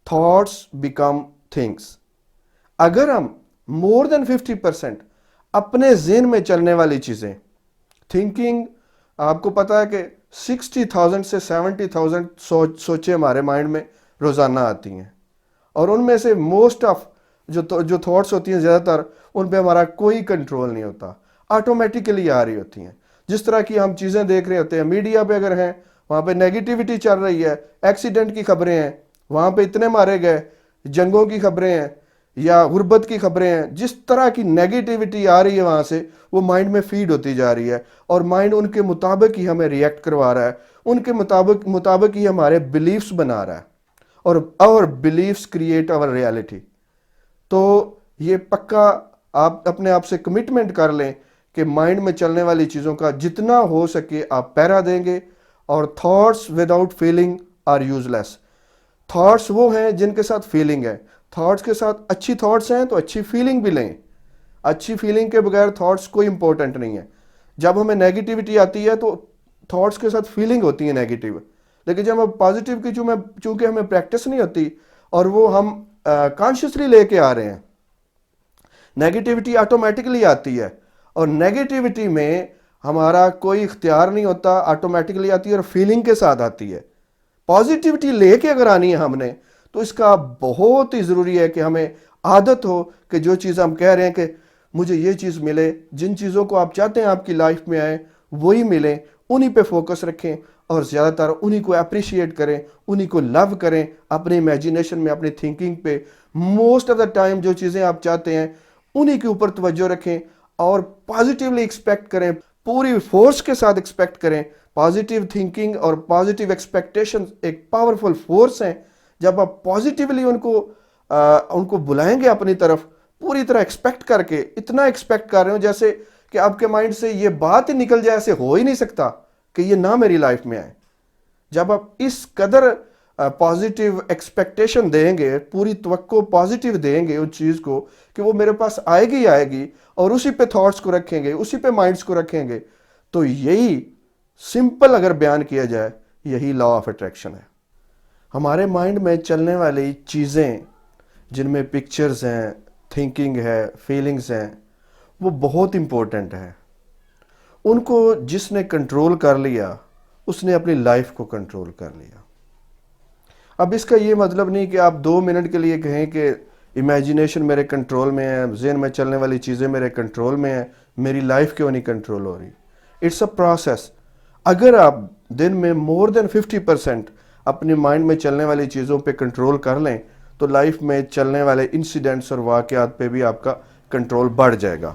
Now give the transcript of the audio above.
thoughts become things. اگر ہم more than 50% اپنے ذہن میں چلنے والی چیزیں تھنکنگ، آپ کو پتا ہے کہ 60,000 سے 70,000 سوچیں ہمارے مائنڈ میں روزانہ آتی ہیں، اور ان میں سے موسٹ آف جو تھاٹس ہوتی ہیں زیادہ تر ان پہ ہمارا کوئی کنٹرول نہیں ہوتا، آٹومیٹیکلی آ رہی ہوتی ہیں. جس طرح کی ہم چیزیں دیکھ رہے ہوتے ہیں میڈیا پہ، اگر ہیں وہاں پہ نیگیٹیوٹی چل رہی ہے، ایکسیڈنٹ کی خبریں ہیں، وہاں پہ اتنے مارے گئے، جنگوں کی خبریں ہیں یا غربت کی خبریں ہیں، جس طرح کی نیگیٹیوٹی آ رہی ہے وہاں سے وہ مائنڈ میں فیڈ ہوتی جا رہی ہے، اور مائنڈ ان کے مطابق ہی ہمیں ریئیکٹ کروا رہا ہے، ان کے مطابق ہی ہمارے بلیفز بنا رہا ہے، اور our beliefs create our reality. تو یہ پکا آپ اپنے آپ سے کمٹمنٹ کر لیں کہ مائنڈ میں چلنے والی چیزوں کا جتنا ہو سکے آپ پیرا دیں گے. اور thoughts without feeling are useless. Thoughts وہ ہیں جن کے ساتھ فیلنگ ہے. تھاٹس کے ساتھ اچھی تھاٹس ہیں تو اچھی فیلنگ بھی لیں. اچھی فیلنگ کے بغیر تھاٹس کوئی امپورٹنٹ نہیں ہے. جب ہمیں نیگیٹیوٹی آتی ہے تو تھاٹس کے ساتھ فیلنگ ہوتی ہے نیگیٹیو، لیکن جب ہم پازیٹیو کی چونکہ ہمیں پریکٹس نہیں ہوتی اور وہ ہم کانشیسلی لے کے آ رہے ہیں، نیگیٹیوٹی آٹومیٹکلی آتی ہے، اور نیگیٹیوٹی میں ہمارا کوئی اختیار نہیں ہوتا، آٹومیٹکلی آتی ہے اور فیلنگ کے ساتھ آتی ہے. پازیٹیوٹی لے کے اگر آنی ہے ہم نے تو اس کا بہت ہی ضروری ہے کہ ہمیں عادت ہو کہ جو چیز ہم کہہ رہے ہیں کہ مجھے یہ چیز ملے، جن چیزوں کو آپ چاہتے ہیں آپ کی لائف میں آئیں وہی ملیں، انہی پہ فوکس رکھیں اور زیادہ تر انہی کو اپریشیٹ کریں، انہی کو لو کریں اپنی امیجینیشن میں، اپنی تھنکنگ پہ. موسٹ آف دا ٹائم جو چیزیں آپ چاہتے ہیں انہی کے اوپر توجہ رکھیں اور پازیٹیولی ایکسپیکٹ کریں، پوری فورس کے ساتھ ایکسپیکٹ کریں. پازیٹیو تھنکنگ اور پازیٹیو ایکسپیکٹیشن ایک پاورفل فورس ہیں. جب آپ پازیٹیولی ان کو بلائیں گے اپنی طرف، پوری طرح ایکسپیکٹ کر کے، اتنا ایکسپیکٹ کر رہے ہو جیسے کہ آپ کے مائنڈ سے یہ بات ہی نکل جائے، ایسے ہو ہی نہیں سکتا کہ یہ نہ میری لائف میں آئے. جب آپ اس قدر پازیٹیو ایکسپیکٹیشن دیں گے، پوری توقع پازیٹیو دیں گے اس چیز کو کہ وہ میرے پاس آئے گی اور اسی پہ تھاٹس کو رکھیں گے، اسی پہ مائنڈس کو رکھیں گے، تو یہی سمپل اگر بیان کیا جائے یہی لا آف اٹریکشن ہے. ہمارے مائنڈ میں چلنے والی چیزیں جن میں پکچرز ہیں، تھنکنگ ہے، فیلنگز ہیں، وہ بہت امپورٹنٹ ہے. ان کو جس نے کنٹرول کر لیا اس نے اپنی لائف کو کنٹرول کر لیا. اب اس کا یہ مطلب نہیں کہ آپ 2 منٹ کے لیے کہیں کہ امیجینیشن میرے کنٹرول میں ہے، ذہن میں چلنے والی چیزیں میرے کنٹرول میں ہیں، میری لائف کیوں نہیں کنٹرول ہو رہی. It's a process. اگر آپ دن میں more than 50% اپنی مائنڈ میں چلنے والی چیزوں پہ کنٹرول کر لیں تو لائف میں چلنے والے انسیڈنٹس اور واقعات پہ بھی آپ کا کنٹرول بڑھ جائے گا.